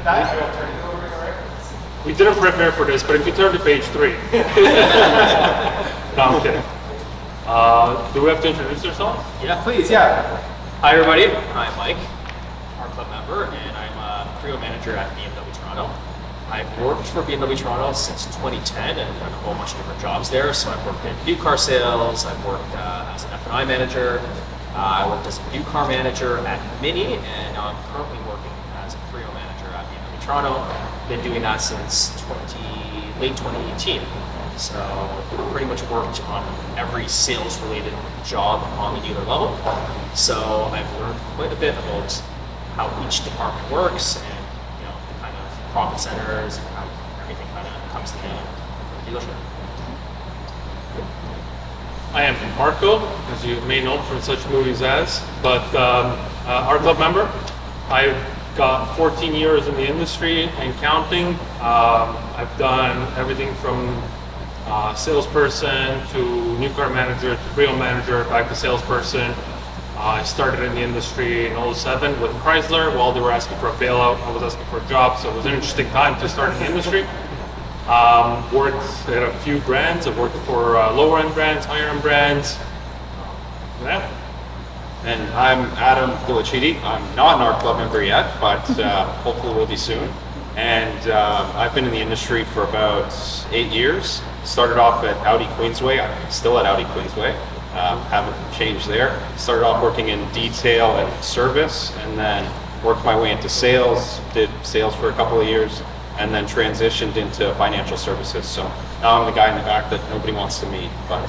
We didn't prepare for this, but if you turn to page 3. No, I'm kidding. Do we have to introduce ourselves? Yeah, please, yeah. Hi everybody, I'm Mike, RCLUB member, and I'm a Creo manager at BMW Toronto. I've worked for BMW Toronto since 2010 and done a whole bunch of different jobs there. So I've worked in new car sales, I've worked as an F&I manager, I worked as a new car manager at Mini, and now I'm currently working as a Creo manager at BMW Toronto. Been doing that since late 2018. So pretty much worked on every sales related job on the dealer level. So I've learned quite a bit about how each department works and the kind of profit centers and how everything kind of comes together for the dealership. I am Marco, as you may know from such movies as, but RCLUB member. I've got 14 years in the industry and counting. I've done everything from salesperson to new car manager to Creo manager, back to salesperson. I started in the industry in 2007 with Chrysler. While they were asking for a bailout, I was asking for a job, so it was an interesting time to start in the industry. Worked at a few brands. I've worked for lower end brands, higher end brands. Yeah. And I'm Adam Colacitti. I'm not an RCLUB member yet, but hopefully will be soon. And I've been in the industry for about 8 years. Started off at Audi Queensway. I'm still at Audi Queensway. Haven't changed there. Started off working in detail and service, and then worked my way into sales. Did sales for a couple of years, and then transitioned into financial services. So now I'm the guy in the back that nobody wants to meet. But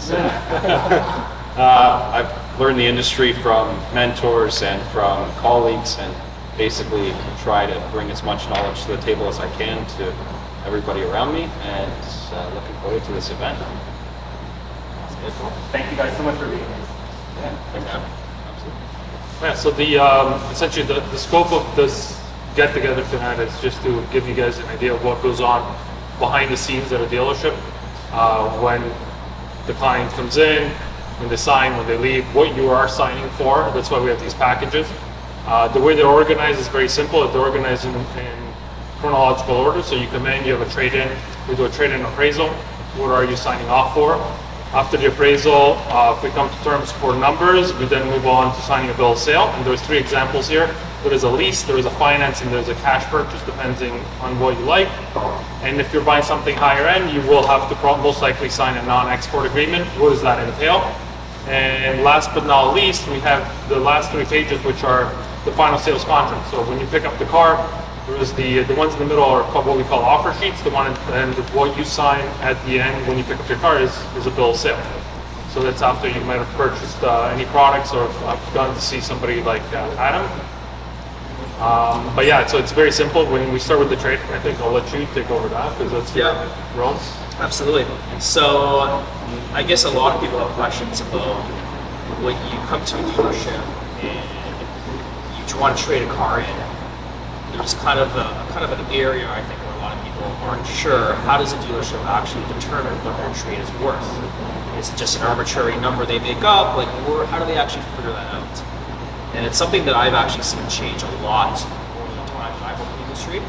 I've learned the industry from mentors and from colleagues, and basically try to bring as much knowledge to the table as I can to everybody around me, and looking forward to this event. Thank you guys so much for being here. Yeah, thanks. Absolutely. Yeah, so the essentially the scope of this get together tonight is just to give you guys an idea of what goes on behind the scenes at a dealership when the client comes in, when they sign, when they leave, what you are signing for. That's why we have these packages. The way they're organized is very simple. They're organized in chronological order. So you come in, you have a trade-in, we do a trade-in appraisal. What are you signing off for? After the appraisal, if we come to terms for numbers, we then move on to signing a bill of sale. And there's 3 examples here. There is a lease, there is a finance, and there's a cash purchase, depending on what you like. And if you're buying something higher end, you will have to most likely sign a non-export agreement. What does that entail? And last but not least, we have the last 3 pages, which are the final sales contract. So when you pick up the car, there is the ones in the middle are called what we call offer sheets. The one and what you sign at the end when you pick up your car is a bill of sale. So that's after you might have purchased any products, or if I've gone to see somebody like Adam. But yeah, so it's very simple. When we start with the trade, I think I'll let you take over that because that's your role. Absolutely. So I guess a lot of people have questions about when you come to a dealership and you want to trade a car in. There's kind of an area, I think, where a lot of people aren't sure, how does a dealership actually determine what their trade is worth? Is it just an arbitrary number they make up, or how do they actually figure that out? And it's something that I've actually seen change a lot over the time that I've worked in the industry.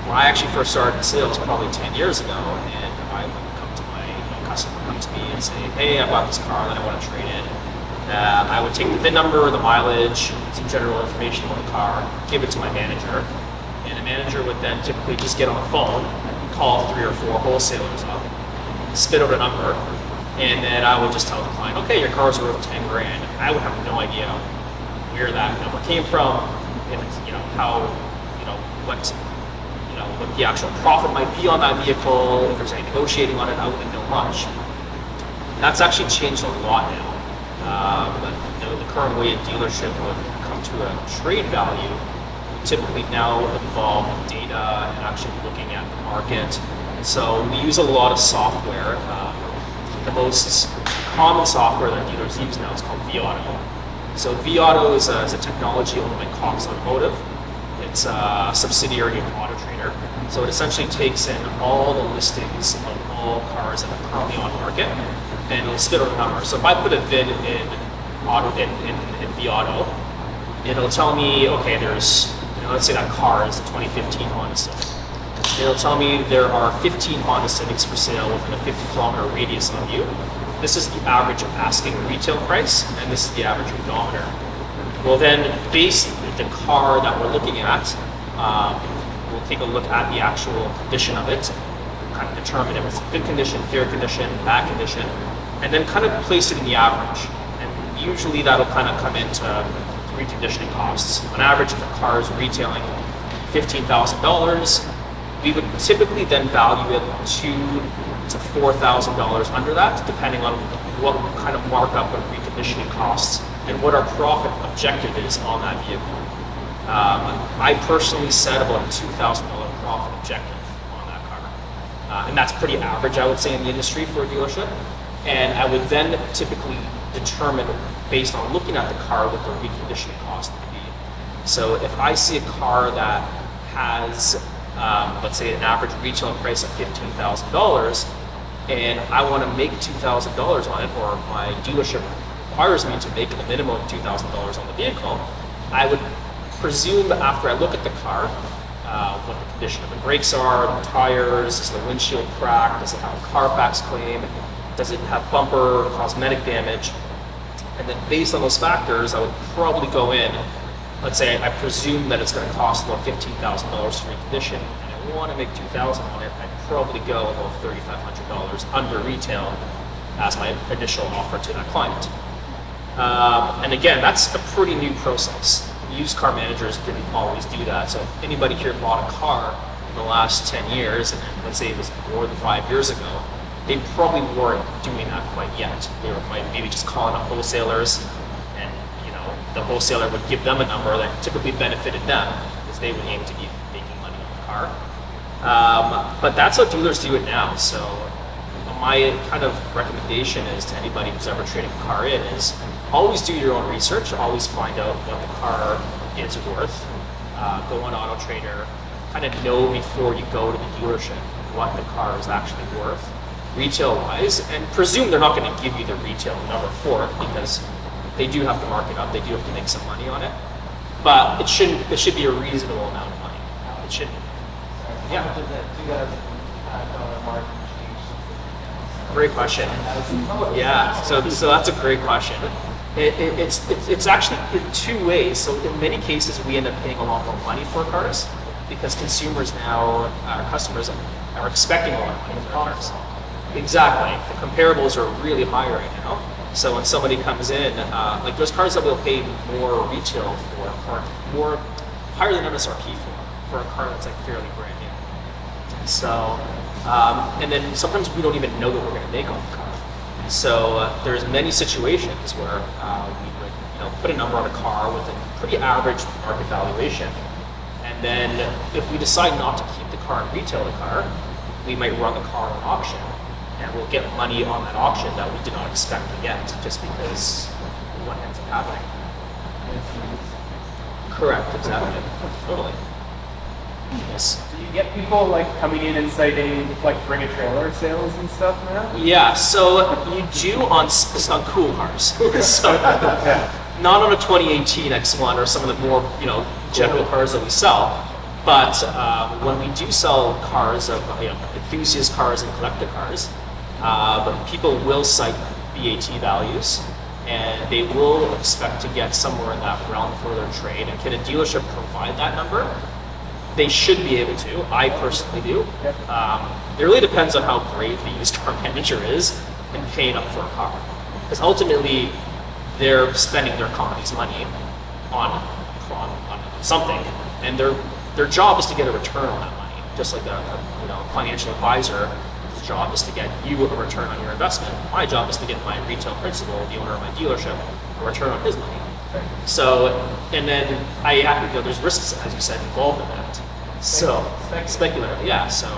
When I actually first started in sales probably 10 years ago, and I would come to my customer come to me and say, hey, I bought this car that I want to trade in. I would take the VIN number, the mileage, some general information about the car, give it to my manager, and the manager would then typically just get on the phone, call 3 or 4 wholesalers up, spit out a number, and then I would just tell the client, okay, your car's worth 10 grand. I would have no idea where that number came from, if it's, what the actual profit might be on that vehicle, if there's any negotiating on it, I wouldn't know much. That's actually changed a lot now. The current way a dealership would come to a trade value would typically now involve data and actually looking at the market. So we use a lot of software. The most common software that dealers use now is called vAuto. So vAuto is a technology owned by Cox Automotive. It's a subsidiary of Auto Trader. So it essentially takes in all the listings of all cars that are currently on market, and it'll spit out a number. So if I put a VIN in vAuto, it'll tell me, okay, there's and let's say that car is a 2015 Honda Civic. It'll tell me there are 15 Honda Civics for sale within a 50-kilometer radius of you. This is the average of asking retail price, and this is the average odometer. Well then, based on the car that we're looking at, we'll take a look at the actual condition of it, kind of determine if it's good condition, fair condition, bad condition, and then kind of place it in the average. And usually that'll kind of come into reconditioning costs. On average, if a car is retailing $15,000, we would typically then value it $2,000 to $4,000 under that, depending on what kind of markup and reconditioning costs and what our profit objective is on that vehicle. I personally set about a $2,000 profit objective on that car. And that's pretty average, I would say, in the industry for a dealership. And I would then typically determine, based on looking at the car, what the reconditioning cost would be. So if I see a car that has, let's say, an average retail price of $15,000, and I want to make $2,000 on it, or my dealership requires me to make a minimum of $2,000 on the vehicle, I would presume, after I look at the car, what the condition of the brakes are, the tires, is the windshield cracked, does it have a Carfax claim, does it have bumper or cosmetic damage, and then based on those factors, I would probably go in. Let's say I presume that it's going to cost about $15,000 to recondition, and I want to make $2,000 on it. I'd probably go about $3,500 under retail as my initial offer to that client. And again, that's a pretty new process. Used car managers didn't always do that. So if anybody here bought a car in the last 10 years, and let's say it was more than 5 years ago, they probably weren't doing that quite yet. They were maybe just calling up wholesalers, and the wholesaler would give them a number that typically benefited them because they would aim to be making money on the car. But that's how dealers do it now. So my kind of recommendation is to anybody who's ever trading a car in is always do your own research, always find out what the car is worth. Go on Auto Trader, kind of know before you go to the dealership what the car is actually worth, retail-wise, and presume they're not going to give you the retail number for it because they do have to mark it up, they do have to make some money on it, but it should be a reasonable amount of money. It should be. Yeah. How much does that $2,000 mark change? Great question. Yeah, so that's a great question. It's actually in two ways. So in many cases, we end up paying a lot more money for cars because consumers now, our customers, are expecting a lot of money for cars. Exactly. The comparables are really high right now. So when somebody comes in, like there's cars that will pay more retail for, or more higher than MSRP for a car that's like fairly brand new. So, and then sometimes we don't even know what we're going to make on the car. So there's many situations where we would put a number on a car with a pretty average market valuation, and then if we decide not to keep the car and retail the car, we might run the car on auction, and we'll get money on that auction that we did not expect to get just because of what ends up happening. Correct, exactly, totally. Yes. Do you get people like coming in and citing like bring a trailer sales and stuff now? Yeah, so you do on cool cars. So, not on a 2018 X1 or some of the more general cars that we sell, but when we do sell cars of enthusiast cars and collector cars, but people will cite VAT values, and they will expect to get somewhere in that realm for their trade. And can a dealership provide that number? They should be able to. I personally do. It really depends on how great the used car manager is in paying up for a car. Because ultimately, they're spending their company's money on something, and their job is to get a return on that money. Just like a financial advisor's job is to get you a return on your investment. My job is to get my retail principal, the owner of my dealership, a return on his money. So, and then there's risks, as you said, involved in that. So, speculative, yeah. So,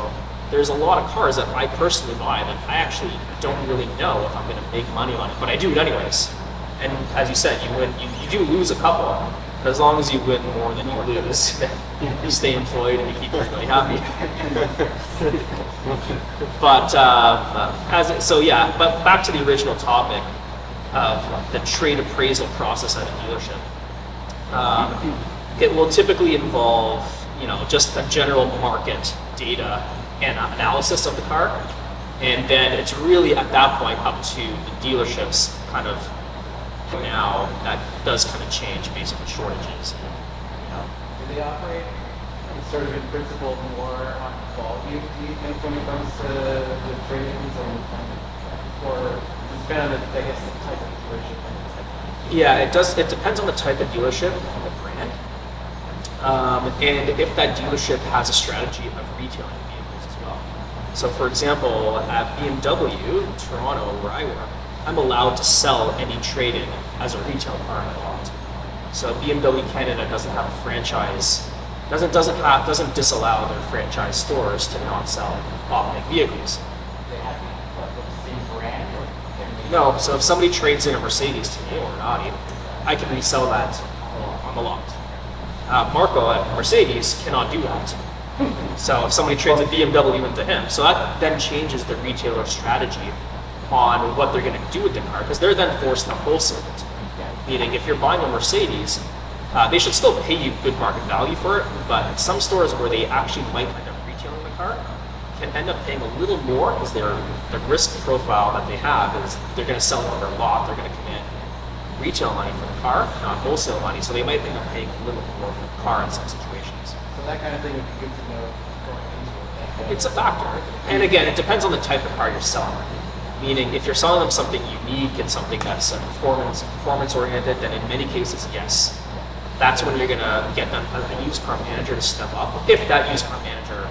there's a lot of cars that I personally buy that I actually don't really know if I'm going to make money on it, but I do it anyways. And as you said, you win. You do lose a couple, but as long as you win more than you lose, you stay employed and you keep everybody happy. But but back to the original topic of the trade appraisal process at a dealership. It will typically involve, just a general market data and analysis of the car. And then it's really at that point up to the dealerships kind of now that does kind of change based on the shortages. Do they operate sort of in principle more on volume, do you think, when it comes to the trade-ins or it's kind of, I guess, the type of dealership and the type of... Yeah, it does. It depends on the type of dealership and the brand. And if that dealership has a strategy of retailing vehicles as well. So for example, at BMW, Toronto, where I work, I'm allowed to sell any trade-in as a retail car in the lot. So BMW Canada doesn't have a franchise, doesn't disallow their franchise stores to not sell off-make vehicles. They have the same brand or No, so if somebody trades in a Mercedes to me or an Audi, I can resell that on the lot. Marco at Mercedes cannot do that. So if somebody trades a BMW into him, so that then changes the retailer strategy on what they're going to do with the car, because they're then forced to wholesale it. Meaning, if you're buying a Mercedes, they should still pay you good market value for it, but some stores where they actually might end up retailing the car can end up paying a little more because the risk profile that they have is they're going to sell it on their lot, they're going to commit retail money for the car, not wholesale money, so they might end up paying a little more for the car in some situations. So that kind of thing would be good to know going into it. It's a factor. And again, it depends on the type of car you're selling. Meaning, if you're selling them something unique and something that's performance oriented, then in many cases, yes. That's when you're gonna get a used car manager to step up. If that used car manager,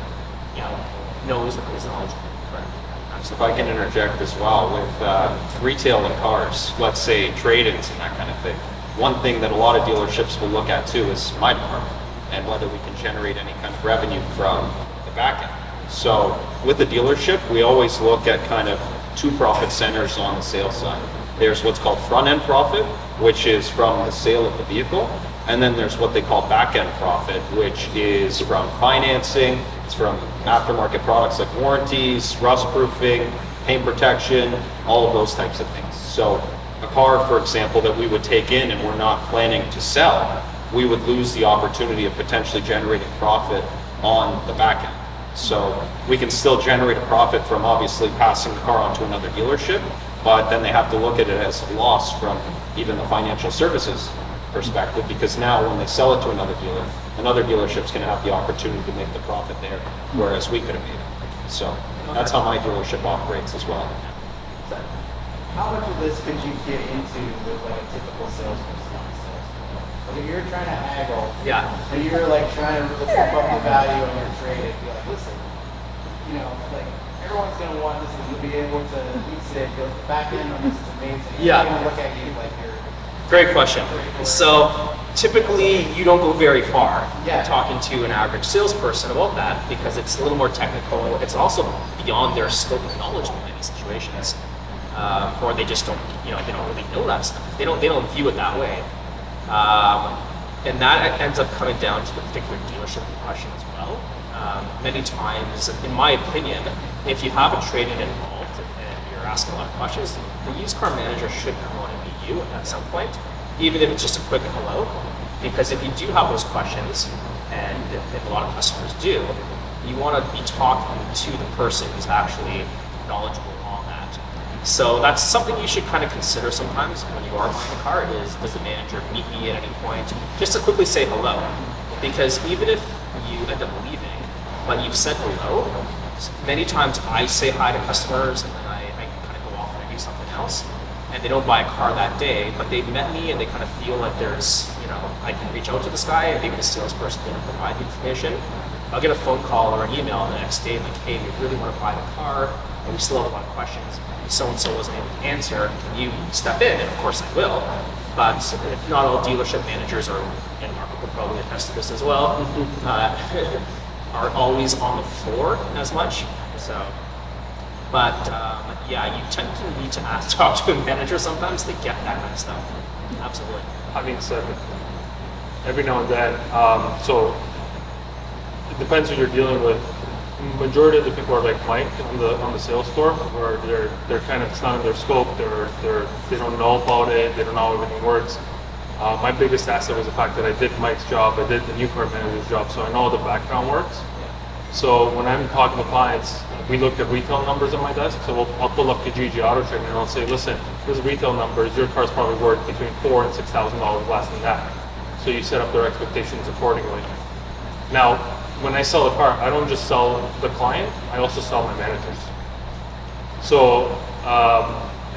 knows or is knowledgeable. If I can interject as well with retailing cars, let's say trade-ins and that kind of thing. One thing that a lot of dealerships will look at too is my department and whether we can generate any kind of revenue from the back end. So with the dealership, we always look at kind of two profit centers on the sales side. There's what's called front-end profit, which is from the sale of the vehicle. And then there's what they call back-end profit, which is from financing, it's from aftermarket products like warranties, rust-proofing, paint protection, all of those types of things. So a car, for example, that we would take in and we're not planning to sell, we would lose the opportunity of potentially generating profit on the back end. So we can still generate a profit from obviously passing the car on to another dealership, but then they have to look at it as a loss from even the financial services perspective, because now when they sell it to another dealership's going to have the opportunity to make the profit there, whereas we could have made it. So that's how my dealership operates as well. How much of this could you get into with like a typical salesperson on sales? Like if you're trying to haggle, and you're like trying to step up the value on your trade and be like, listen, like everyone's gonna want this to be able to eat it, the back end on this is amazing. Yeah. They're gonna look at you like you're... Great question. So typically you don't go very far talking to an average salesperson about that because it's a little more technical. It's also beyond their scope of knowledge in many situations. Or they just don't, they don't really know that stuff. They don't view it that way. And that ends up coming down to the particular dealership question as well. Many times, in my opinion, if you have a trade-in involved and you're asking a lot of questions, the used car manager should come on and meet you at some point, even if it's just a quick hello. Because if you do have those questions, and a lot of customers do, you want to be talking to the person who's actually knowledgeable on that. So that's something you should kind of consider sometimes when you are buying a car is, does the manager meet me at any point? Just to quickly say hello. Because even if you end up leaving, but you've said hello, many times I say hi to customers and then I kind of go off and I do something else. And they don't buy a car that day, but they've met me and they kind of feel like there's, I can reach out to this guy and maybe the salesperson didn't provide the information. I'll get a phone call or an email the next day like, hey, we really want to buy the car, and we still have a lot of questions. So-and-so wasn't able to answer. Can you step in? And of course I will. But not all dealership managers are, and Markup will probably attest to this as well, are always on the floor as much. So, but you tend to need to talk to a manager sometimes to get that kind of stuff. Absolutely. Having said every now and then, so it depends who you're dealing with. Majority of the people are like Mike on the sales floor, where they're kind of, it's not in their scope. They don't know about it. They don't know how everything works. My biggest asset was the fact that I did Mike's job, I did the new car manager's job, so I know how the background works. So when I'm talking to clients, we look at retail numbers on my desk. So I'll pull up Kucyi Auto Trader and I'll say, listen, this is retail numbers. Your car's probably worth between $4,000 and $6,000 less than that. So you set up their expectations accordingly. Now, when I sell the car, I don't just sell the client, I also sell my managers. So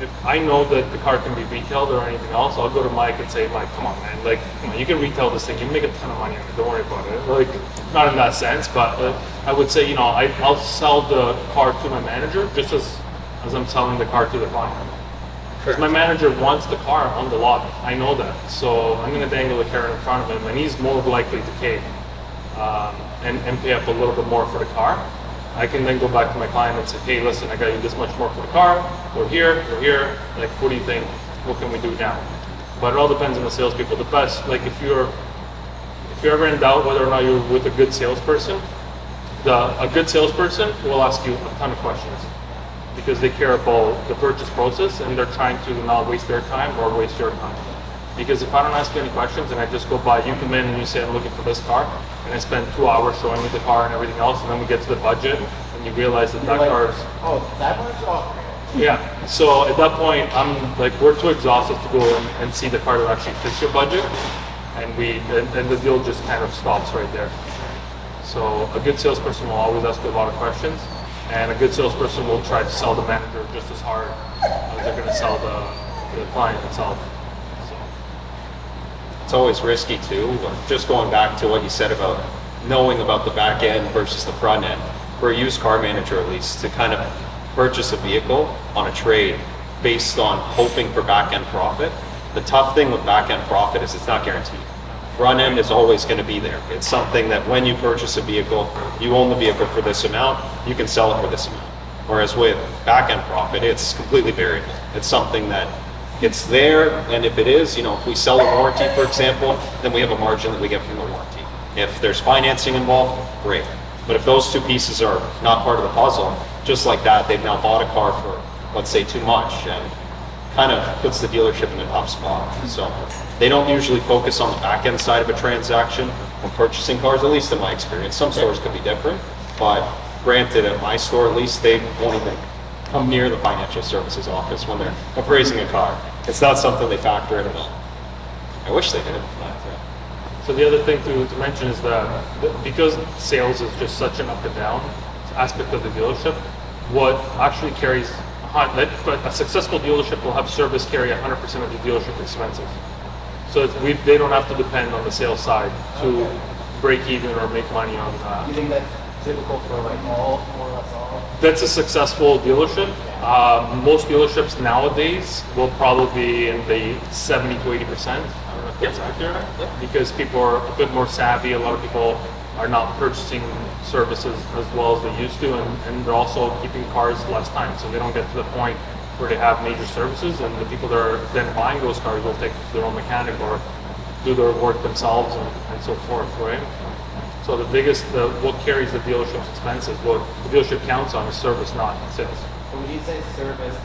if I know that the car can be retailed or anything else, I'll go to Mike and say, Mike, come on, man, like, come on, you can retail this thing, you make a ton of money on it, don't worry about it. Like, not in that sense, but I would say, I'll sell the car to my manager just as I'm selling the car to the client. Because my manager wants the car on the lot, I know that. So I'm going to dangle the carrot in front of him, and he's more likely to cave and pay up a little bit more for the car. I can then go back to my client and say, hey, listen, I got you this much more for the car. We're here. Like, what do you think? What can we do now? But it all depends on the salespeople. The best, like, if you're ever in doubt whether or not you're with a good salesperson, a good salesperson will ask you a ton of questions because they care about the purchase process and they're trying to not waste their time or waste your time. Because if I don't ask you any questions and I just go by, you come in and you say, I'm looking for this car, and I spend 2 hours showing you the car and everything else, and then we get to the budget, and you realize that car is... Oh, that much off. Yeah, so at that point, I'm like, we're too exhausted to go and see the car that actually fits your budget, and the deal just kind of stops right there. So a good salesperson will always ask you a lot of questions, and a good salesperson will try to sell the manager just as hard as they're going to sell the client itself. It's always risky too. Just going back to what you said about knowing about the back end versus the front end. For a used car manager, at least, to kind of purchase a vehicle on a trade based on hoping for back end profit. The tough thing with back end profit is it's not guaranteed. Front end is always going to be there. It's something that when you purchase a vehicle, you own the vehicle for this amount, you can sell it for this amount. Whereas with back end profit, it's completely variable. It's something that it's there, and if it is, if we sell a warranty, for example, then we have a margin that we get from the warranty. If there's financing involved, great. But if those two pieces are not part of the puzzle, just like that, they've now bought a car for, let's say, too much, and kind of puts the dealership in a tough spot. So they don't usually focus on the back end side of a transaction when purchasing cars, at least in my experience. Some stores could be different, but granted, at my store, at least, they won't even come near the financial services office when they're appraising a car. It's not something they factor in at all. I wish they did. So the other thing to mention is that because sales is just such an up and down aspect of the dealership, what actually carries a successful dealership will have service carry 100% of the dealership expenses. So they don't have to depend on the sales side to break even or make money on that. You think that's typical for like more or less all? That's a successful dealership. Most dealerships nowadays will probably be in the 70 to 80%. I don't know if that's accurate. Because people are a bit more savvy. A lot of people are not purchasing services as well as they used to, and they're also keeping cars less time, so they don't get to the point where they have major services, and the people that are then buying those cars will take their own mechanic or do their work themselves and so forth, right? So what carries the dealership's expenses, what the dealership counts on is service, not sales. So when you say service,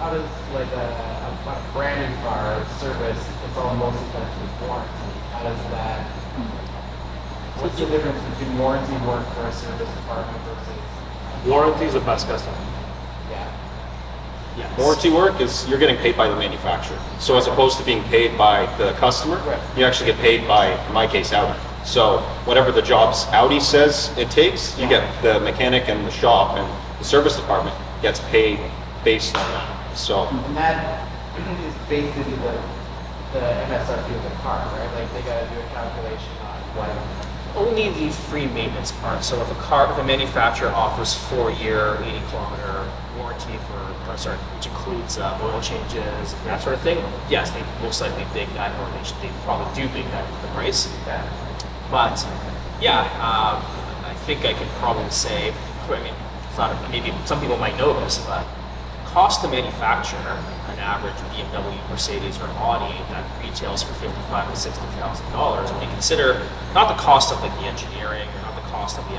how does like a brand new car service, it's all mostly done through warranty. How does that, what's the difference between warranty work for a service department versus? Warranty is the best customer. Yeah. Yes. Warranty work is you're getting paid by the manufacturer. So as opposed to being paid by the customer, Right. you actually get paid by, in my case, Audi. So whatever the jobs Audi says it takes, you get the mechanic and the shop, and the service department gets paid based on that. So And that is based into the MSRP of the car, right? Like they gotta do a calculation on what. Only the free maintenance part. So if a manufacturer offers 4-year, 80-kilometer warranty which includes oil changes and that sort of thing, yes, they most likely bake that, or they probably do bake that into the price. But yeah, I think I can probably say, it's not, maybe some people might know this, but cost to manufacture an average BMW, Mercedes, or Audi that retails for $55,000 to $60,000. When you consider not the cost of like the engineering or not the cost of the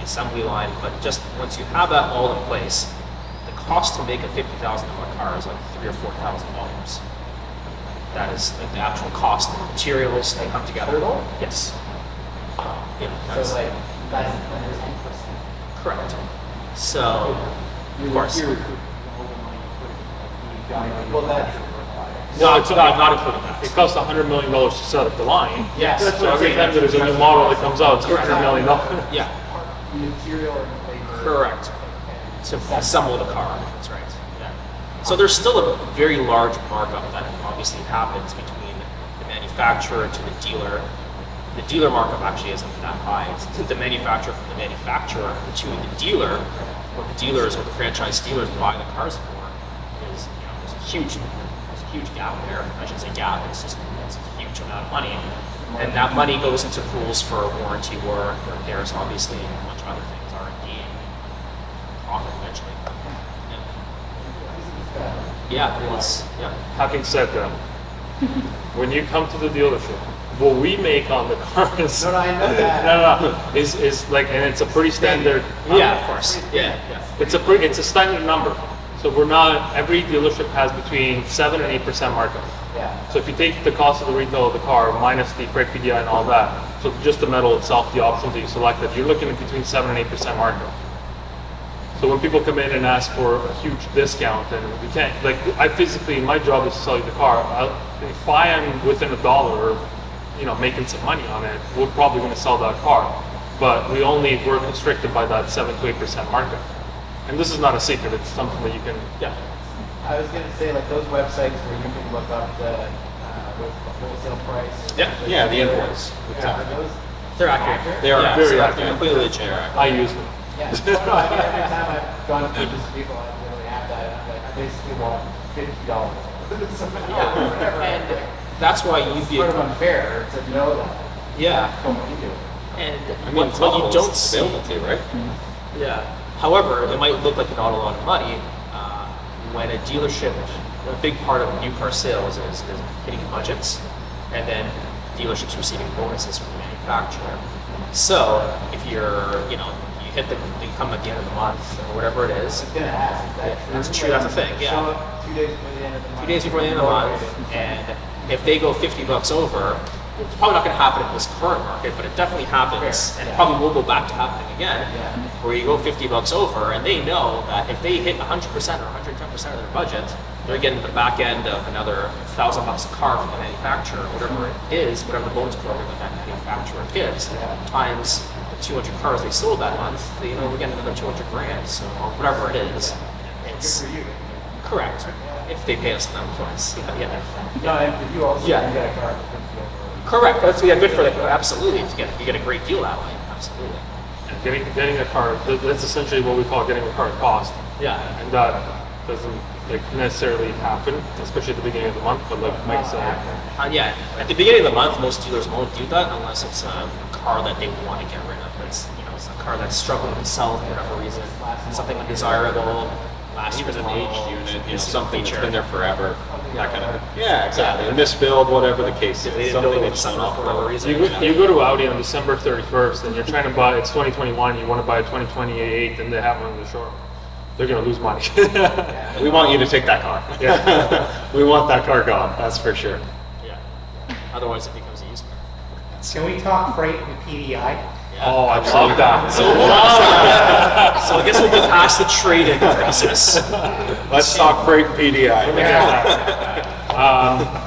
assembly line, but just once you have that all in place, the cost to make a $50,000 car is like $3,000 or $4,000. That is like the actual cost of materials that come together. Yes. Yeah, So that's like that's 10%. correct. So, of course. Well, that. No, it's not including that. It costs $100 million to set up the line. Yes. So every time there's a new model that comes out, it's $100 million. Yeah, Material and labor. correct. To assemble the car. That's right. Yeah. So there's still a very large markup that obviously happens between the manufacturer to the dealer. The dealer markup actually isn't that high. It's the manufacturer from the manufacturer to the dealer. What the dealers, what the franchise dealers buy the cars for is, there's a huge gap there. I shouldn't say gap. It's a huge amount of money, and that money goes into pools for warranty work, repairs, obviously, and a bunch of other things, R&D, and profit eventually. Yeah, it is. Yeah. Having said that, when you come to the dealership, what we make on the cars, No, I know that. no, is like, and it's a pretty standard. Yeah, of course. Yeah. It's a standard number. So we're not. Every dealership has between 7 and 8% markup. Yeah. So if you take the cost of the retail of the car minus the freight PDI and all that, so just the metal itself, the options that you selected, you're looking at between 7 and 8% markup. So when people come in and ask for a huge discount, and we can't, like, I physically, my job is to sell you the car. If I am within $1, making some money on it, we're probably going to sell that car. But we're constricted by that 7 to 8% markup. And this is not a secret. It's something that you can. Yeah. I was gonna say like those websites where you can look up the wholesale price. Yeah, the invoice. Yeah, are those They're accurate. They are Yeah, very so accurate. they're completely legit. I use them. Yeah. Well, no, I mean, every time I've gone to purchase a vehicle, I literally have that. And I'm like, I basically want $50. Yeah. And that's why you'd It's be. sort of unfair to know that Yeah. going into it. And It's what you almost don't see. available to, right? Yeah. However, it might look like not a lot of money when a dealership, a big part of new car sales is hitting budgets, and then dealerships receiving bonuses from the manufacturer. So if you come at the end of the month or whatever it is, It's gonna happen. that's true. That's a thing. Show Yeah. up 2 days before the end of the month. 2 days before the end of the month, and if they go $50 over, it's probably not going to happen in this current market, but it definitely happens, and it probably will go back to happening again, where you go $50 over, and they know that if they hit 100% or 110% of their budget, they're getting the back end of another $1,000 a car from the manufacturer, whatever it is, whatever the bonus program that manufacturer gives, times the 200 cars they sold that month, we're getting another 200 grand, so or whatever it is. It's Good for you. correct if they pay us on that price. Yeah. No, and for you also, Yeah. you get a car. Correct. That's good for the absolutely. You get a great deal that way. Absolutely. And getting a car, that's essentially what we call getting a car at cost. Yeah. And that doesn't necessarily happen, especially at the beginning of the month. But like Mike said, Yeah. At the beginning of the month, most dealers won't do that unless it's a car that they want to get rid of. It's it's a car that's struggling to sell for whatever reason, something undesirable. Last year's An model, aged unit, it's a something that's feature. been there forever, that kind of. Yeah, exactly. A misbuild, whatever the case They is. didn't Something build it that's with not for whatever reason. you go to Audi on December 31st, and you're trying to buy. It's 2021. You want to buy a 2028, and they have one in the showroom. They're gonna lose money. We want you to take that car. Yeah. We want that car gone, that's for sure. Yeah. Otherwise, it becomes a used car. Can we talk freight and PDI? Oh, I love that. So I guess we'll get past the trade-in crisis. Let's talk freight PDI.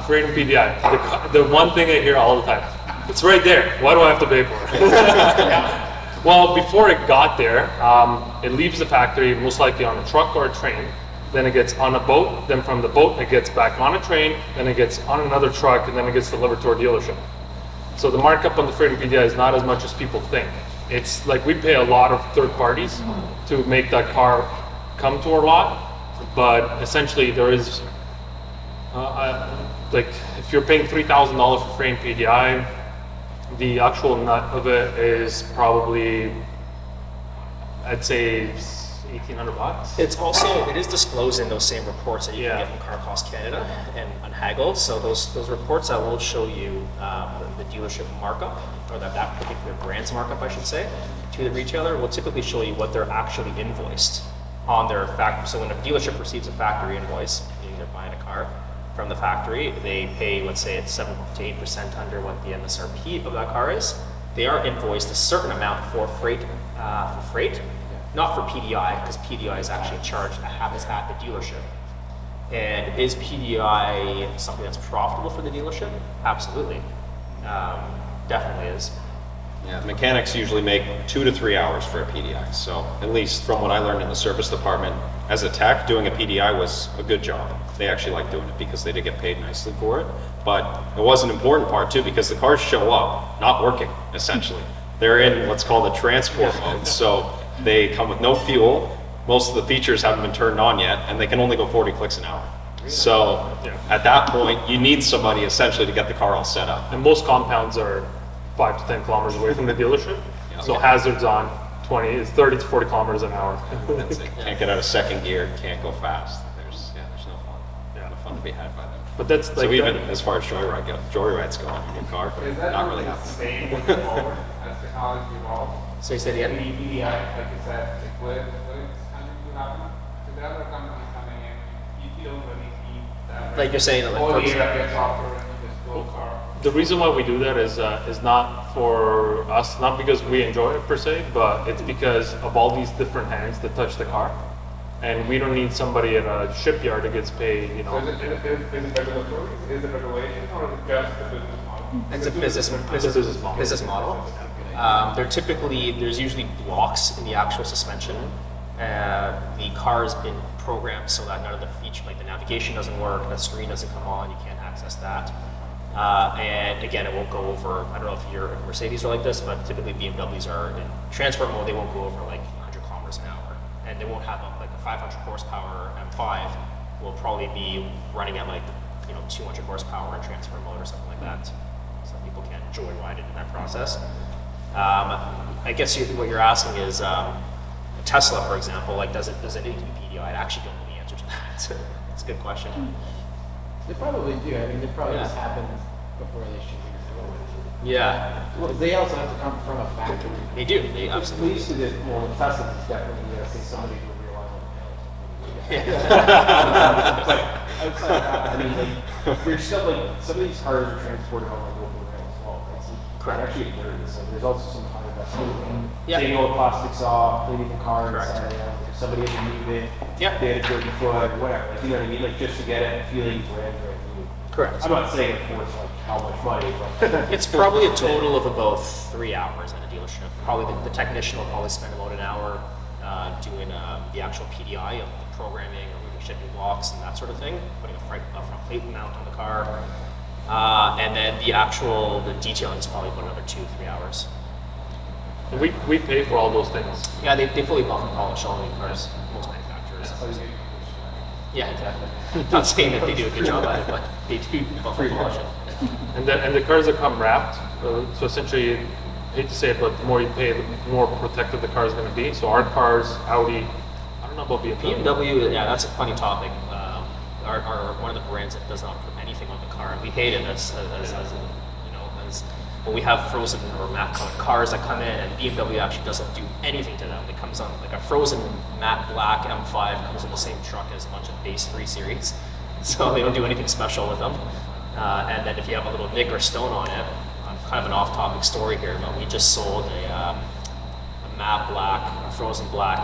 Freight and PDI. The one thing I hear all the time. It's right there. Why do I have to pay for it? Well, before it got there, it leaves the factory most likely on a truck or a train. Then it gets on a boat. Then from the boat, it gets back on a train. Then it gets on another truck, and then it gets delivered to our dealership. So the markup on the freight and PDI is not as much as people think. It's like we pay a lot of third parties to make that car come to our lot, but essentially there is, like if you're paying $3,000 for freight and PDI, the actual nut of it is probably, I'd say $1,800. It is disclosed in those same reports that you can get from Car Cost Canada and Haggle. So those reports that will show you the dealership markup, or that particular brand's markup, I should say, to the retailer will typically show you what they're actually invoiced on their factory. So when a dealership receives a factory invoice, they're buying a car, from the factory. They pay, let's say it's 7 to 8% under what the MSRP of that car is. They are invoiced a certain amount for freight, not for PDI, because PDI is actually a charge that happens at the dealership. And is PDI something that's profitable for the dealership? Absolutely. Definitely is. Yeah, mechanics usually make 2 to 3 hours for a PDI. So at least from what I learned in the service department, as a tech, doing a PDI was a good job. They actually liked doing it because they did get paid nicely for it. But it was an important part too, because the cars show up not working, essentially. They're in what's called a transport mode. So they come with no fuel. Most of the features haven't been turned on yet, and they can only go 40 clicks an hour. So at that point, you need somebody essentially to get the car all set up. And most compounds are 5 to 10 kilometers away from the dealership. So hazards on 30 to 40 kilometers an hour. That's it. Can't get out of second gear, can't go fast. There's no fun. No fun to be had by them. But that's like so even as far as joyrides go on your car, not really happening. Staying moving forward as technology evolves? So you said, yeah. PDI, like you said, like what is coming to happen? So there are other companies coming in, you don't really see that. Like you're saying, like, all for year up your software and you just go car. The reason why we do that is not for us, not because we enjoy it per se, but it's because of all these different hands that touch the car. And we don't need somebody at a shipyard that gets paid, you know. So is it regulatory? Is it regulation or is it just a business model? It's a business model. There's usually blocks in the actual suspension. The car has been programmed so that none of the feature, like the navigation doesn't work, the screen doesn't come on, you can't access that. And again, it won't go over, I don't know if your Mercedes are like this, but typically BMWs are in transport mode, they won't go over like 100 kilometers an hour. And they won't have like a 500 horsepower M5 will probably be running at like, 200 horsepower in transport mode or something like that. Some people can't joyride it in that process. I guess what you're asking is, Tesla, for example, like does it need to be PDI? I actually don't know the answer to that. It's a good question. They probably do. I mean, it probably just happened before they should be. Yeah, Well, they also have to come from a factory. they do. They We absolutely. used to do, well, Tesla is definitely, say somebody who realized But outside of that, I mean, like, there's still like, some of these cars are transported on like local rail as well. Right? So Correct. Actually, there's also some high investment in Yeah. taking all the plastics off, cleaning the car Correct. inside out. If somebody had to move it, Yeah. they had a dirty foot, whatever. Like, you know what I mean? Like, just to get it feeling brand new. Correct. I'm not saying, of course, like how much money, but It's probably a total of about 3 hours at a dealership. Probably the technician will probably spend about an hour doing the actual PDI of the programming or moving shipping blocks and that sort of thing, putting a front plate mount on the car. And then the detailing is probably about another 2-3 hours. And we pay for all those things. Yeah, they fully buff and polish all the cars, most manufacturers. Yeah, exactly. Not saying that they do a good job at it, but they do buff and polish it. And the cars that come wrapped, so essentially, I hate to say it, but the more you pay, the more protected the car is going to be. So our cars, Audi, I don't know about BMW. BMW, yeah, that's a funny topic. Are one of the brands that does not put anything on the car. We hate it as when we have frozen or matte colored cars that come in, and BMW actually doesn't do anything to them. It comes on like a frozen matte black M5 comes in the same truck as a bunch of base 3 series, so they don't do anything special with them. And then if you have a little nick or stone on it, kind of an off-topic story here, but we just sold a matte black, frozen black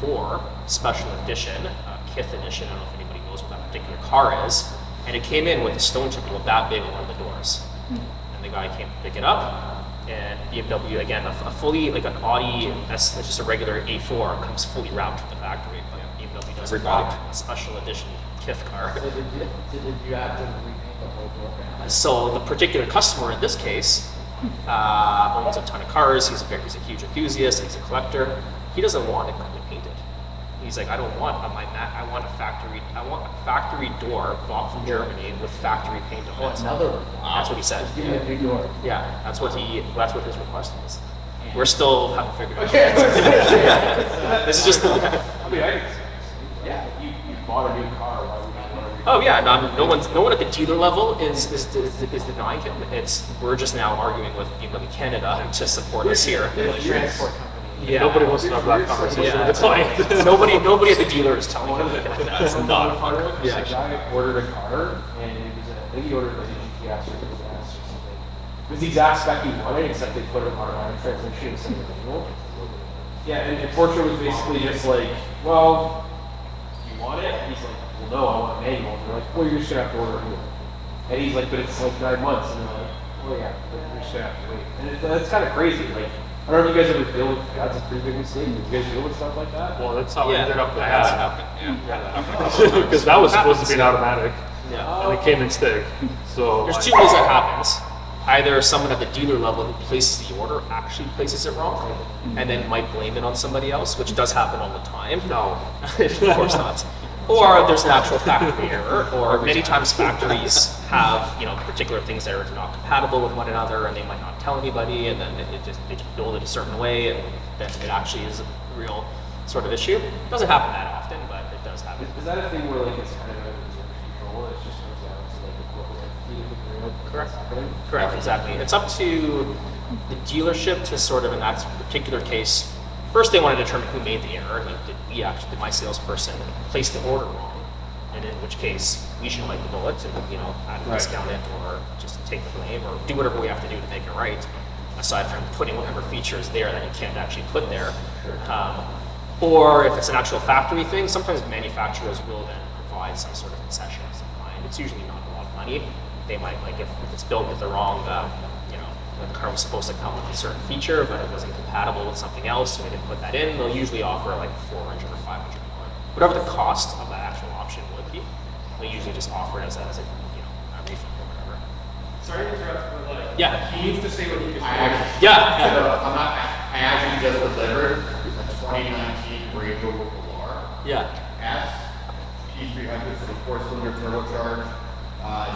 M4 special edition, Kith edition. I don't know if anybody knows what that particular car is, and it came in with a stone chip about that big on one of the doors. And the guy came to pick it up, and BMW, again, a fully, like an Audi, that's just a regular A4, comes fully wrapped from the factory, but BMW does a special edition Kith car. so did you have to repaint the whole door? So the particular customer in this case owns a ton of cars. He's a huge enthusiast. He's a collector. He doesn't want it completely painted. He's like, I don't want on my Mac. I want a factory door bought from Germany with factory paint on it. Another one. That's what he said. Give me a big door. Yeah, that's what his request was. We're still haven't figured it out. Okay. This is just. Yeah, you bought a new car. Why would you want to Oh yeah, no one at the dealer level is denying him. We're just now arguing with BMW Canada to support us here. The transport company Yeah. Nobody wants to have that conversation with the client. Nobody at the dealer is telling you that. That's not a fun The conversation. guy ordered a car, and it was I think he ordered like a GTS or a GS or something. It was the exact spec he wanted, except they put it on a translation instead of a manual. Yeah, and Porsche was basically just like, well, you want it? And he's like, well, no, I want a manual. And they're like, well, you're just gonna have to order a new one. And he's like, but it's like 9 months. And they're like, well, yeah, but you're just gonna have to wait. And that's kind of crazy. Like, I don't know if you guys ever deal with, that's a pretty big mistake. You guys deal with stuff like that? Well, that's how Yeah. we ended up with That that. happened. Yeah. Because that was supposed to be an automatic, Yeah. and it came in stick. So There's two ways that happens. Either someone at the dealer level who places the order actually places it wrong, and then might blame it on somebody else, which does happen all the time. No. Of course not. Or there's an actual factory error, or many times factories have, particular things that are not compatible with one another, and they might not tell anybody, and then they just build it a certain way, and then it actually is a real sort of issue. It doesn't happen that often, but it does happen. Is that a thing where like it's kind of out of your control? It just comes down to like the corporate entity to figure out what's happening? Correct, exactly. It's up to the dealership to sort of, in that particular case, first they want to determine who made the error. Like, did my salesperson place the order wrong? And in which case, we should bite the bullet and, either discount it or just take the blame or do whatever we have to do to make it right, aside from putting whatever features there that you can't actually put there. Or if it's an actual factory thing, sometimes manufacturers will then provide some sort of concession of some kind. It's usually not a lot of money. They might, like, if it's built with the wrong, when the car was supposed to come with a certain feature, but it wasn't compatible with something else, so they didn't put that in, they'll usually offer like $400 or $500 more. Whatever the cost of that actual option would be, they'll usually just offer it as a refund or whatever. Sorry to interrupt, but like, Yeah. he needs to say what he just Yeah. I actually just delivered a 2019 Range Rover Velar Yeah. S P300, so the 4-cylinder turbocharged,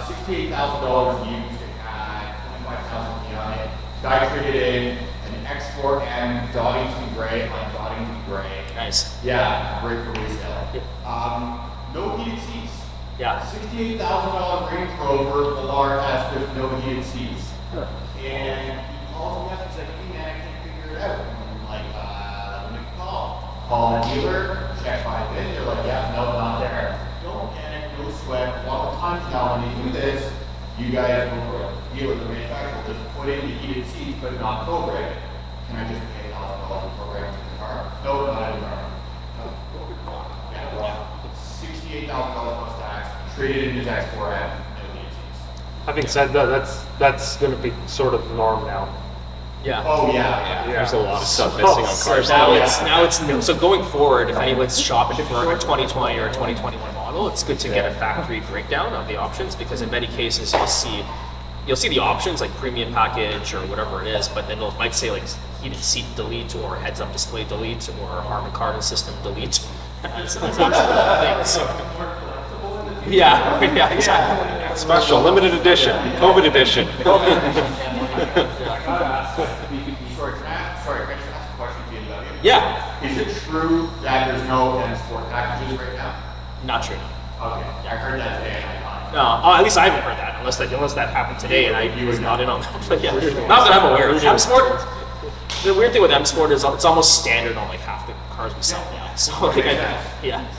$68,000 used. It had 25,000 on it. Guy traded in an X4M Doddington Gray on Doddington Gray. Nice. Yeah, great for resale. No heated seats. Yeah. $68,000 Range Rover Velar S with no heated seats. And he calls me up, he's like, hey man, I can't figure it out. I'm like, let me call the dealer, check my VIN. They're like, yeah, no, not there. No panic, no sweat. A lot of times now when they do this, you guys will deal with the manufacturer, just put in the heated seats, but not program it. Can I just pay $1,000 to program the car? No, not anymore. $68,000 plus tax, traded in his X4M, no heated seats. Having said that, that's going to be sort of the norm now. Yeah. Oh yeah. There's a lot of stuff missing on So cars now it's new. So going forward, if anyone's shopping for a 2020 or a 2021 model, it's good to get a factory breakdown of the options, because in many cases you'll see the options like premium package or whatever it is, but then it might say like heated seat delete or heads up display delete or Harman Kardon system delete. It's actual things. Yeah, exactly. Special, limited edition, COVID edition. I gotta ask, sorry, can I just ask a question to BMW? Yeah, Is it true that there's no M Sport packages right now? not true. Okay, I heard that today and I thought. No, at least I haven't heard that, unless that happened today and I was not in on that. But yeah, not that I'm aware of. M Sport, the weird thing with M Sport is it's almost standard on like half the cars we sell now. So like,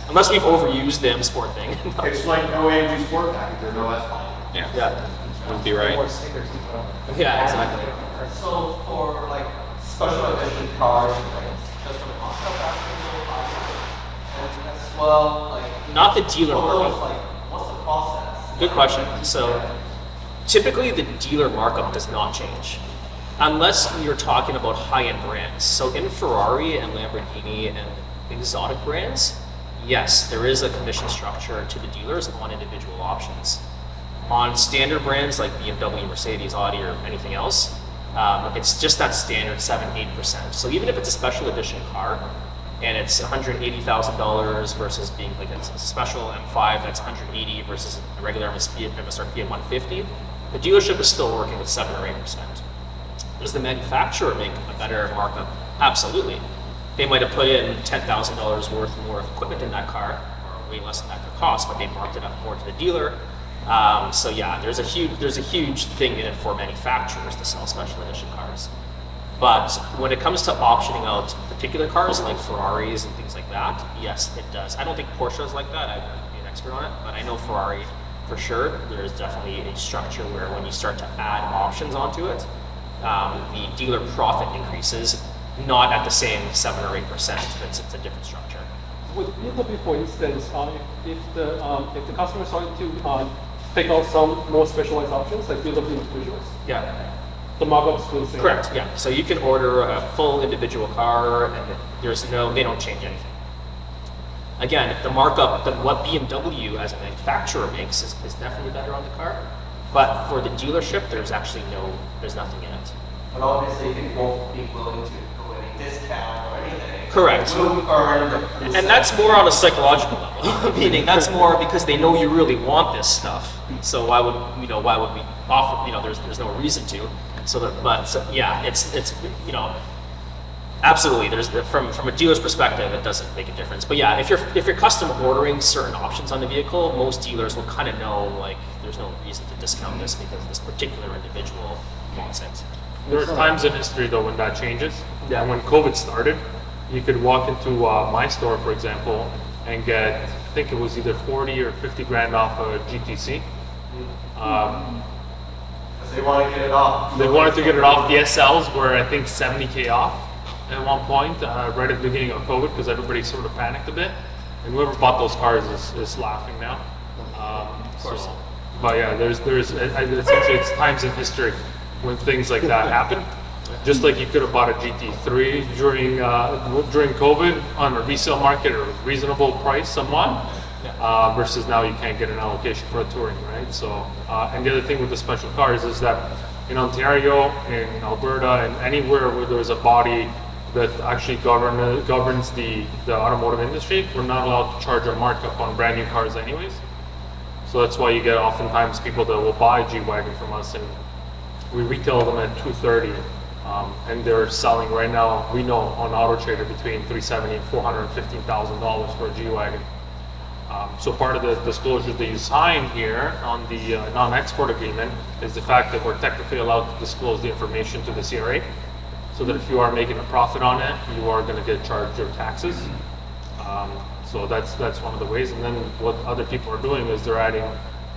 unless we've overused the M Sport thing. It's like no AMG Sport package or no S line. Yeah, Wouldn't be right. More stickers to put on. yeah, exactly. So for like special edition cars, like just for the Markup and as well, like Not the dealer for those, markup. like what's the process? Good question. So typically the dealer markup does not change. Unless you're talking about high-end brands. So in Ferrari and Lamborghini and exotic brands, yes, there is a commission structure to the dealers on individual options. On standard brands like BMW, Mercedes, Audi, or anything else, it's just that standard 7-8%. So even if it's a special edition car and it's $180,000 versus being like a special M5 that's $180 versus a regular MSRP at $150, the dealership is still working with 7 or 8%. Does the manufacturer make a better markup? Absolutely. They might have put in $10,000 worth more of equipment in that car, or way less than that could cost, but they marked it up more to the dealer. So yeah, there's a huge thing in it for manufacturers to sell special edition cars. But when it comes to optioning out particular cars like Ferraris and things like that, yes, it does. I don't think Porsche is like that. I wouldn't be an expert on it, but I know Ferrari for sure. There is definitely a structure where when you start to add options onto it, the dealer profit increases, not at the same 7 or 8%. It's a different structure. With BMW, for instance, if the customer is starting to pick out some more specialized options like BMW individuals, Yeah. the markup still the same. Correct. Yeah. So you can order a full individual car, and they don't change anything. Again, the markup, what BMW as a manufacturer makes is definitely better on the car, but for the dealership, there's nothing in it. But obviously, they won't be willing to go at a discount or anything. Correct. Will earn And that's more on a psychological level, meaning that's more because they know you really want this stuff. So why would we offer? There's no reason to. It's absolutely. There's from a dealer's perspective, it doesn't make a difference. But yeah, if you're custom ordering certain options on the vehicle, most dealers will kind of know like there's no reason to discount this because this particular individual wants it. There are times in history though when that changes. Yeah. When COVID started, you could walk into my store, for example, and get, I think it was either 40 or 50 grand off a GTC. They want to get it off. They wanted to get it off. The SLs were, I think, 70K off at one point, right at the beginning of COVID, because everybody sort of panicked a bit. And whoever bought those cars is laughing now. Of course. But yeah, essentially it's times in history when things like that happen. Just like you could have bought a GT3 during COVID on a resale market or a reasonable price somewhat, versus now you can't get an allocation for a touring, right? So, and the other thing with the special cars is that in Ontario, in Alberta, and anywhere where there's a body that actually governs the automotive industry, we're not allowed to charge a markup on brand new cars anyways. So that's why you get oftentimes people that will buy a G-Wagon from us and we retail them at $230. And they're selling right now, we know on Auto Trader between $370,000 and $415,000 for a G-Wagon. So part of the disclosure that you sign here on the non-export agreement is the fact that we're technically allowed to disclose the information to the CRA, so that if you are making a profit on it, you are going to get charged your taxes. So that's one of the ways. And then what other people are doing is they're adding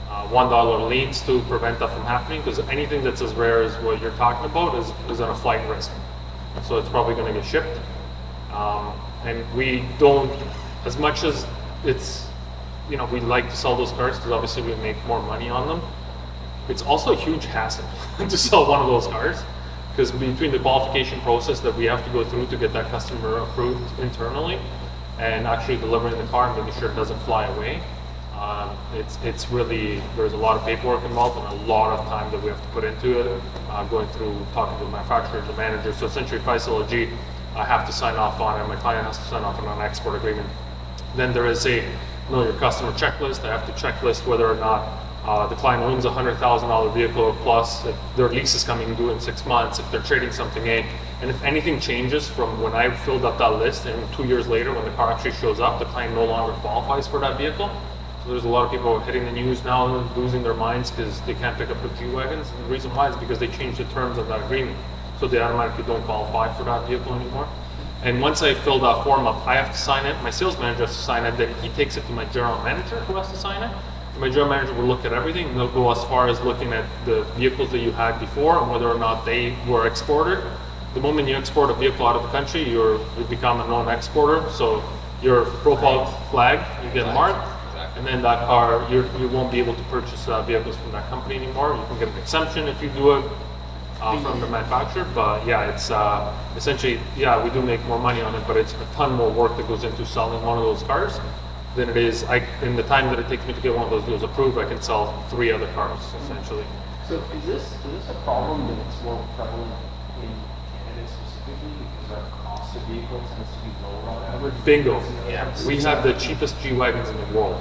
$1 liens to prevent that from happening, because anything that's as rare as what you're talking about is on a flight risk. So it's probably going to get shipped. And we don't, as much as it's, we like to sell those cars because obviously we make more money on them. It's also a huge hassle to sell one of those cars, because between the qualification process that we have to go through to get that customer approved internally and actually delivering the car and making sure it doesn't fly away, it's really, there's a lot of paperwork involved and a lot of time that we have to put into it, going through talking to the manufacturer, the manager. So essentially if I sell a G, I have to sign off on it, my client has to sign off on an export agreement. Then there is a know your customer checklist. I have to checklist whether or not the client owns a $100,000 vehicle plus, if their lease is coming due in 6 months, if they're trading something in, and if anything changes from when I filled up that list and 2 years later when the car actually shows up, the client no longer qualifies for that vehicle. So there's a lot of people hitting the news now and losing their minds because they can't pick up the G-Wagons. And the reason why is because they changed the terms of that agreement. So they automatically don't qualify for that vehicle anymore. And once I fill that form up, I have to sign it, my sales manager has to sign it, then he takes it to my general manager who has to sign it. And my general manager will look at everything, and they'll go as far as looking at the vehicles that you had before and whether or not they were exported. The moment you export a vehicle out of the country, you become a non-exporter, so your profile flag, you get marked, and then that car, you won't be able to purchase vehicles from that company anymore. You can get an exemption if you do it from the manufacturer, but yeah, it's essentially, yeah, we do make more money on it, but it's a ton more work that goes into selling one of those cars than it is, in the time that it takes me to get one of those deals approved, I can sell 3 other cars, essentially. So is this a problem that it's more prevalent in Canada specifically because our cost of vehicles tends to be lower on average? Bingo. Yeah. We have the cheapest G-Wagons in the world.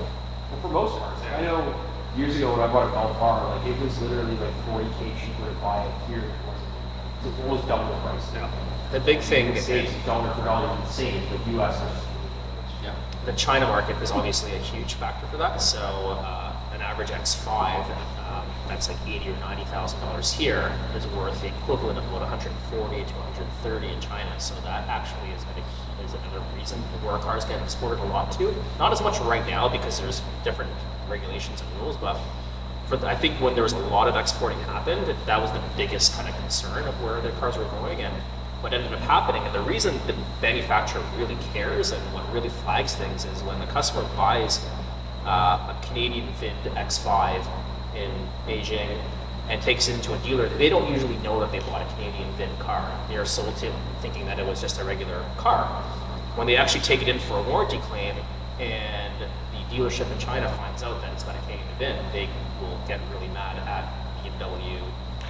Well, for most cars. I know years ago when I bought a Golf R, like it was literally like 40K cheaper to buy it here than it was in Canada. It's almost double the price now. The big thing The States, dollar for dollar, insane, but US is. the China market is obviously a huge factor for that. So an average X5 that's like $80,000 or $90,000 here is worth the equivalent of about 140 to 130 in China. So that actually is another reason where cars get exported a lot too. Not as much right now because there's different regulations and rules, but I think when there was a lot of exporting happened, that was the biggest kind of concern of where the cars were going and what ended up happening. And the reason the manufacturer really cares and what really flags things is when the customer buys a Canadian VIN X5 in Beijing and takes it into a dealer, they don't usually know that they bought a Canadian VIN car. They are sold to thinking that it was just a regular car. When they actually take it in for a warranty claim and the dealership in China finds out that it's got a Canadian VIN, they will get really mad at BMW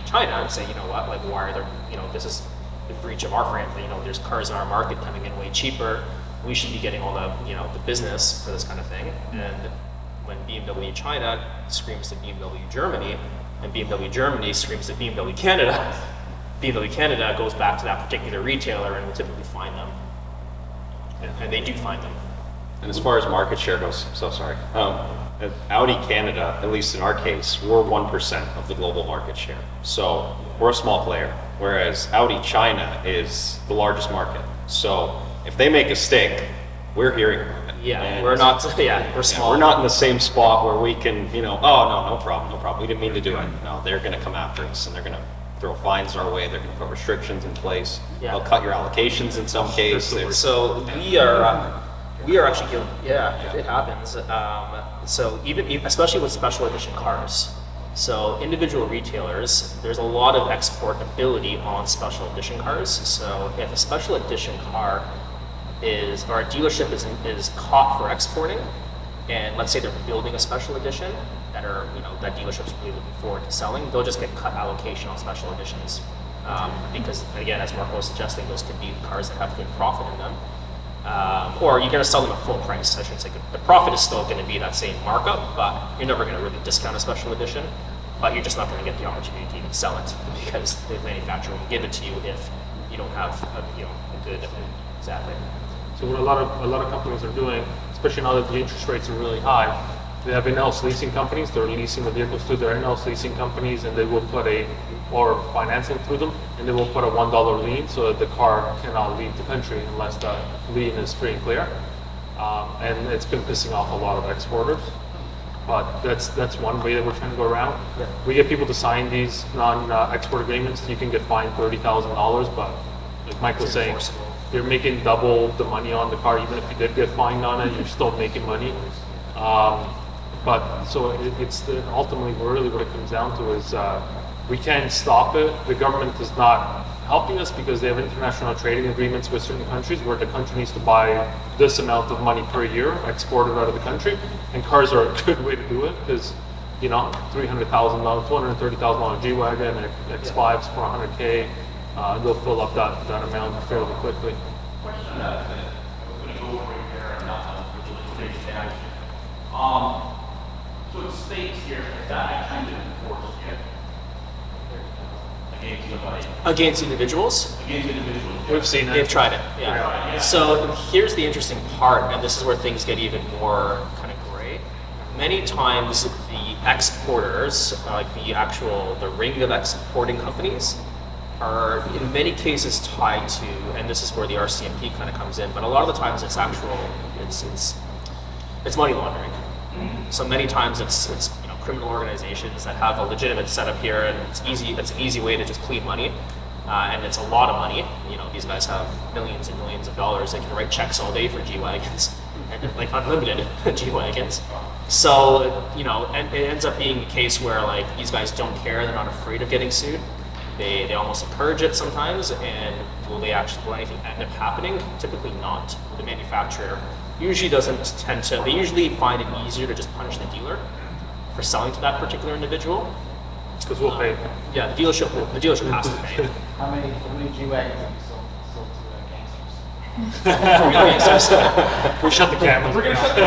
China and say, you know what, like why are there, this is the breach of our friend, there's cars in our market coming in way cheaper. We should be getting all the, the business for this kind of thing. And when BMW China screams to BMW Germany, and BMW Germany screams to BMW Canada, BMW Canada goes back to that particular retailer and will typically find them. And they do find them. And as far as market share goes, so sorry. Audi Canada, at least in our case, we're 1% of the global market share. So we're a small player, whereas Audi China is the largest market. So if they make a stink, we're hearing about it. Yeah, and we're not, we're small. We're not in the same spot where we can, no problem. We didn't mean to do it. No, they're gonna come after us and they're gonna throw fines our way, they're gonna put restrictions in place. Yeah. They'll cut your allocations in some cases. So we are actually giving, it happens. So even, especially with special edition cars. So individual retailers, there's a lot of exportability on special edition cars. So if a special edition car or a dealership is caught for exporting, and let's say they're building a special edition that that dealership's really looking forward to selling, they'll just get cut allocation on special editions. Because again, as Marco was suggesting, those could be cars that have good profit in them. Or you're going to sell them at full price. I shouldn't say the profit is still going to be that same markup, but you're never going to really discount a special edition. But you're just not going to get the opportunity to even sell it because the manufacturer will give it to you if you don't have a good exactly. So what a lot of companies are doing, especially now that the interest rates are really high, they have in-house leasing companies. They're leasing the vehicles to their in-house leasing companies, and they will put or financing through them, and they will put a $1 lien so that the car cannot leave the country unless the lien is free and clear. And it's been pissing off a lot of exporters. But that's one way that we're trying to go around. Yeah. We get people to sign these non-export agreements. You can get fined $30,000, but like Mike was saying, you're making double the money on the car. Even if you did get fined on it, you're still making money. But so it's ultimately really what it comes down to is we can't stop it. The government is not helping us because they have international trading agreements with certain countries where the country needs to buy this amount of money per year exported out of the country, and cars are a good way to do it because $300,000, $230,000 G-Wagon and X5s for $100K, they'll fill up that amount fairly quickly. Question I'm going to go over here and not really finish so it states here, is that actually been enforced yet? Against somebody? Against individuals? Against individuals. We've seen it. They've tried it, yeah. So here's the interesting part, and this is where things get even more kind of gray. Many times the exporters, like the ring of exporting companies, are in many cases tied to, and this is where the RCMP kind of comes in, but a lot of the times it's money laundering. So many times it's criminal organizations that have a legitimate setup here, and it's an easy way to just clean money, and it's a lot of money. These guys have millions and millions of dollars. They can write checks all day for G-Wagons, and like unlimited G-Wagons. So and it ends up being a case where like these guys don't care. They're not afraid of getting sued. They almost encourage it sometimes, and will anything end up happening? Typically not. The manufacturer usually doesn't tend to, they usually find it easier to just punish the dealer for selling to that particular individual. Because we'll pay. Yeah, the dealership has to pay. How many G-Wagons have you sold to gangsters? We shut the cameras. We're gonna shut the